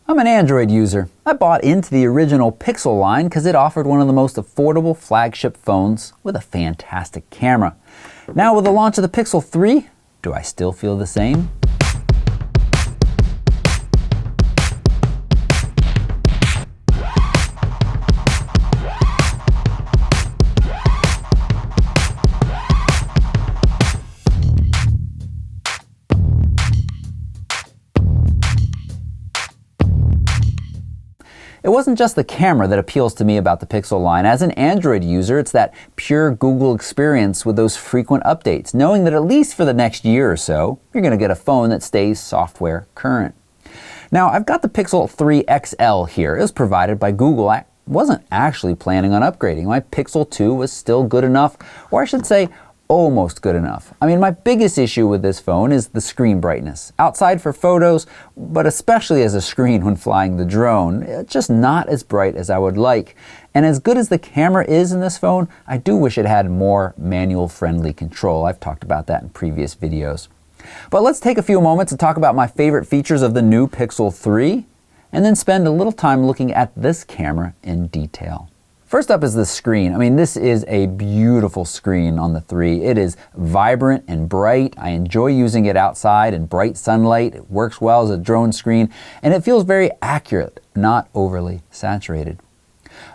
I'm an Android user. I bought into the original Pixel line because it offered one of the most affordable flagship phones with a fantastic camera. Now with the launch of the Pixel 3, do I still feel the same? It wasn't just the camera that appeals to me about the Pixel line. As an Android user, it's that pure Google experience with those frequent updates, knowing that at least for the next year or so, you're going to get a phone that stays software current. Now, I've got the Pixel 3 XL here. It was provided by Google. I wasn't actually planning on upgrading. My Pixel 2 was still good enough, or I should say, almost good enough. I mean, my biggest issue with this phone is the screen brightness. Outside for photos, but especially as a screen when flying the drone, it's just not as bright as I would like. And as good as the camera is in this phone, I do wish it had more manual-friendly control. I've talked about that in previous videos. But let's take a few moments to talk about my favorite features of the new Pixel 3, and then spend a little time looking at this camera in detail. First up is the screen. I mean, this is a beautiful screen on the 3. It is vibrant and bright. I enjoy using it outside in bright sunlight. It works well as a drone screen, and it feels very accurate, not overly saturated.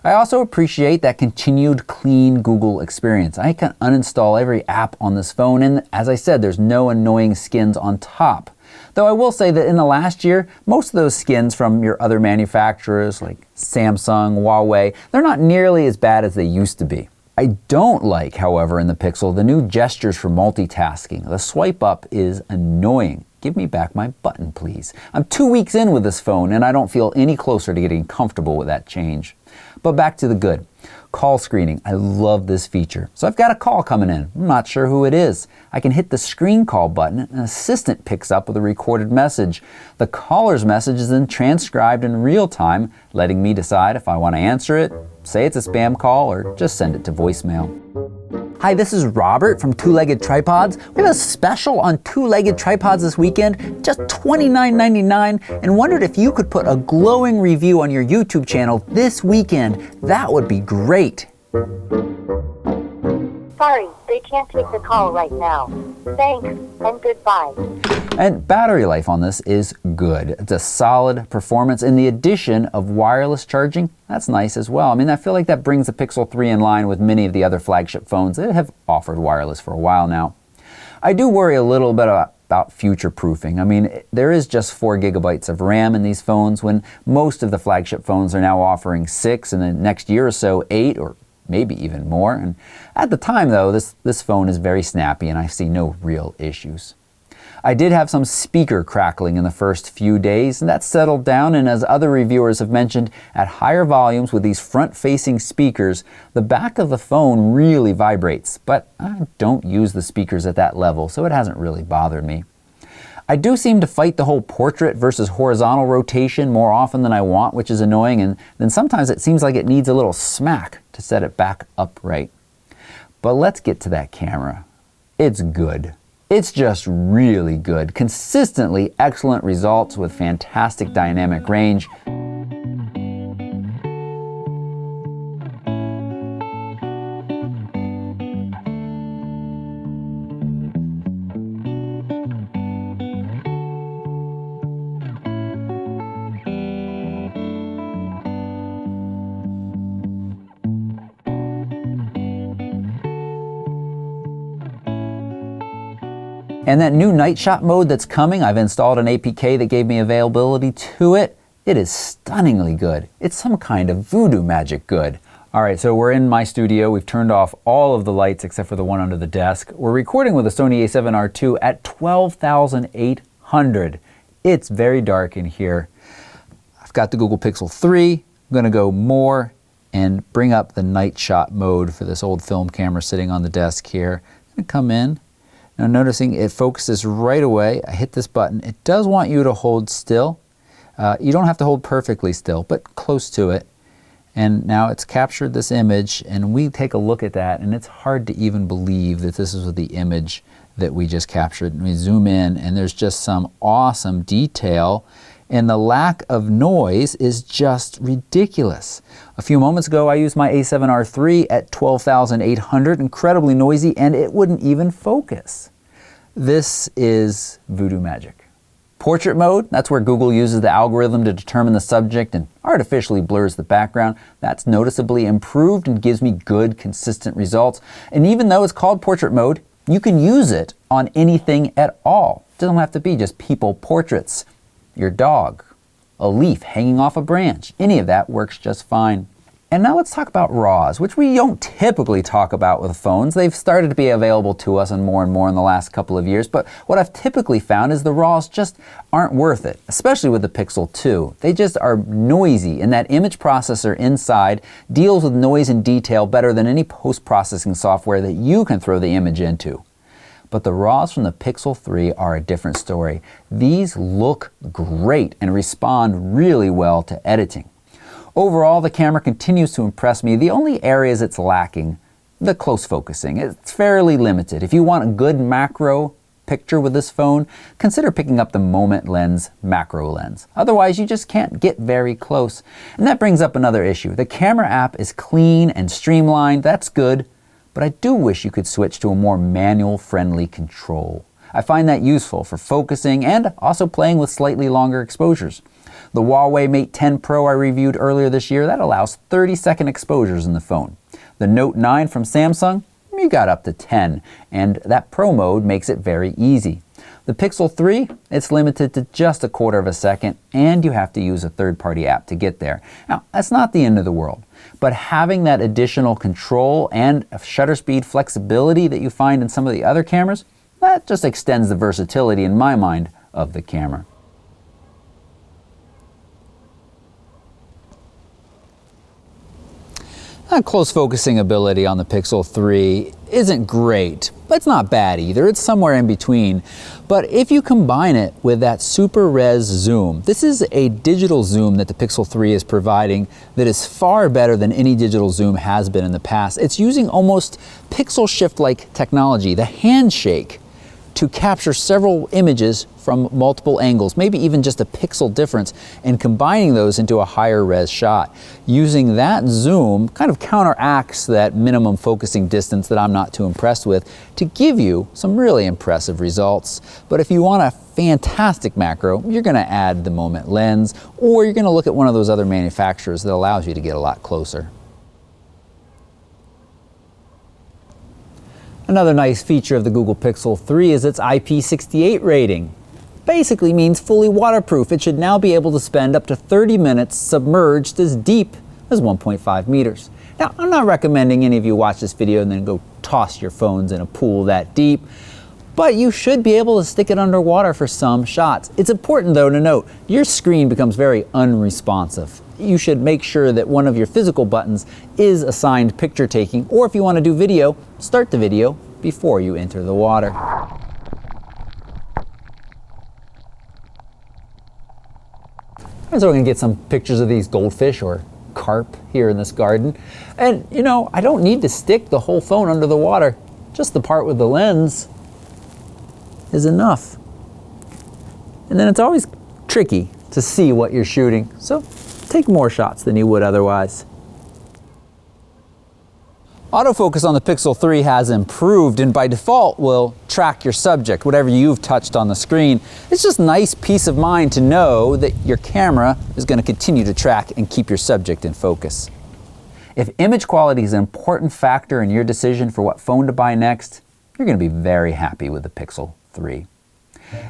I also appreciate that continued clean Google experience. I can uninstall every app on this phone, and as I said, there's no annoying skins on top. Though I will say that in the last year, most of those skins from your other manufacturers like Samsung, Huawei, they're not nearly as bad as they used to be. I don't like, however, in the Pixel, the new gestures for multitasking. The swipe up is annoying. Give me back my button, please. I'm 2 weeks in with this phone and I don't feel any closer to getting comfortable with that change. But back to the good. Call screening. I love this feature. So I've got a call coming in. I'm not sure who it is. I can hit the screen call button and an assistant picks up with a recorded message. The caller's message is then transcribed in real time, letting me decide if I want to answer it, say it's a spam call, or just send it to voicemail. Hi, this is Robert from Two-Legged Tripods. We have a special on two-legged tripods this weekend, just $29.99, and wondered if you could put a glowing review on your YouTube channel this weekend. That would be great. Sorry, they can't take the call right now. Thanks, and goodbye. And battery life on this is good. It's a solid performance, and the addition of wireless charging, that's nice as well. I mean, I feel like that brings the Pixel 3 in line with many of the other flagship phones that have offered wireless for a while now. I do worry a little bit about future proofing. I mean, there is just 4 gigabytes of RAM in these phones when most of the flagship phones are now offering 6, and the next year or so 8 or maybe even more. And at the time though, this phone is very snappy and I see no real issues. I did have some speaker crackling in the first few days, and that settled down, and as other reviewers have mentioned, at higher volumes with these front-facing speakers, the back of the phone really vibrates, but I don't use the speakers at that level, so it hasn't really bothered me. I do seem to fight the whole portrait versus horizontal rotation more often than I want, which is annoying, and then sometimes it seems like it needs a little smack to set it back upright. But let's get to that camera. It's good. It's just really good. Consistently excellent results with fantastic dynamic range. And that new night shot mode that's coming, I've installed an APK that gave me availability to it. It is stunningly good. It's some kind of voodoo magic good. All right, so we're in my studio. We've turned off all of the lights except for the one under the desk. We're recording with a Sony a7R II at 12,800. It's very dark in here. I've got the Google Pixel 3. I'm gonna go more and bring up the night shot mode for this old film camera sitting on the desk here. I'm gonna come in. Now noticing it focuses right away. I hit this button. It does want you to hold still. You don't have to hold perfectly still, but close to it. And now it's captured this image, and we take a look at that, and it's hard to even believe that this is the image that we just captured. And we zoom in, and there's just some awesome detail. And the lack of noise is just ridiculous. A few moments ago, I used my A7R III at 12,800, incredibly noisy, and it wouldn't even focus. This is voodoo magic. Portrait mode, that's where Google uses the algorithm to determine the subject and artificially blurs the background. That's noticeably improved and gives me good, consistent results. And even though it's called portrait mode, you can use it on anything at all. It doesn't have to be just people portraits. Your dog, a leaf hanging off a branch, any of that works just fine. And now let's talk about RAWs, which we don't typically talk about with phones. They've started to be available to us and more in the last couple of years, but what I've typically found is the RAWs just aren't worth it, especially with the Pixel 2. They just are noisy, and that image processor inside deals with noise and detail better than any post-processing software that you can throw the image into. But the RAWs from the Pixel 3 are a different story. These look great and respond really well to editing. Overall, the camera continues to impress me. The only areas it's lacking, the close focusing. It's fairly limited. If you want a good macro picture with this phone, consider picking up the Moment Lens macro lens. Otherwise, you just can't get very close. And that brings up another issue. The camera app is clean and streamlined. That's good. But I do wish you could switch to a more manual-friendly control. I find that useful for focusing and also playing with slightly longer exposures. The Huawei Mate 10 Pro I reviewed earlier this year, that allows 30-second exposures in the phone. The Note 9 from Samsung, you got up to 10, and that Pro mode makes it very easy. The Pixel 3, it's limited to just 1/4 of a second, and you have to use a third-party app to get there. Now, that's not the end of the world, but having that additional control and shutter speed flexibility that you find in some of the other cameras, that just extends the versatility, in my mind, of the camera. Close focusing ability on the Pixel 3 isn't great, but it's not bad either. It's somewhere in between. But if you combine it with that super res zoom, this is a digital zoom that the Pixel 3 is providing that is far better than any digital zoom has been in the past. It's using almost pixel shift-like technology, the handshake, to capture several images from multiple angles, maybe even just a pixel difference, and combining those into a higher res shot. Using that zoom kind of counteracts that minimum focusing distance that I'm not too impressed with to give you some really impressive results. But if you want a fantastic macro, you're gonna add the Moment Lens, or you're gonna look at one of those other manufacturers that allows you to get a lot closer. Another nice feature of the Google Pixel 3 is its IP68 rating. Basically means fully waterproof. It should now be able to spend up to 30 minutes submerged as deep as 1.5 meters. Now, I'm not recommending any of you watch this video and then go toss your phones in a pool that deep, but you should be able to stick it underwater for some shots. It's important though to note, your screen becomes very unresponsive. You should make sure that one of your physical buttons is assigned picture taking, or if you want to do video, start the video before you enter the water. So we're going to get some pictures of these goldfish or carp here in this garden. And you know, I don't need to stick the whole phone under the water. Just the part with the lens is enough. And then it's always tricky to see what you're shooting. So take more shots than you would otherwise. Autofocus on the Pixel 3 has improved and by default will track your subject, whatever you've touched on the screen. It's just nice peace of mind to know that your camera is going to continue to track and keep your subject in focus. If image quality is an important factor in your decision for what phone to buy next, you're going to be very happy with the Pixel 3.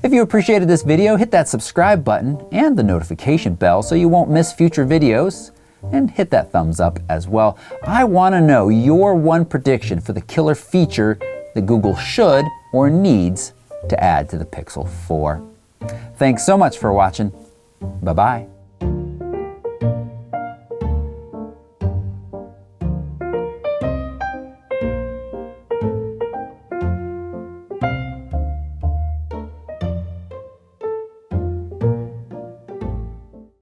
If you appreciated this video, hit that subscribe button and the notification bell so you won't miss future videos. And hit that thumbs up as well. I want to know your one prediction for the killer feature that Google should or needs to add to the Pixel 4. Thanks so much for watching. Bye-bye.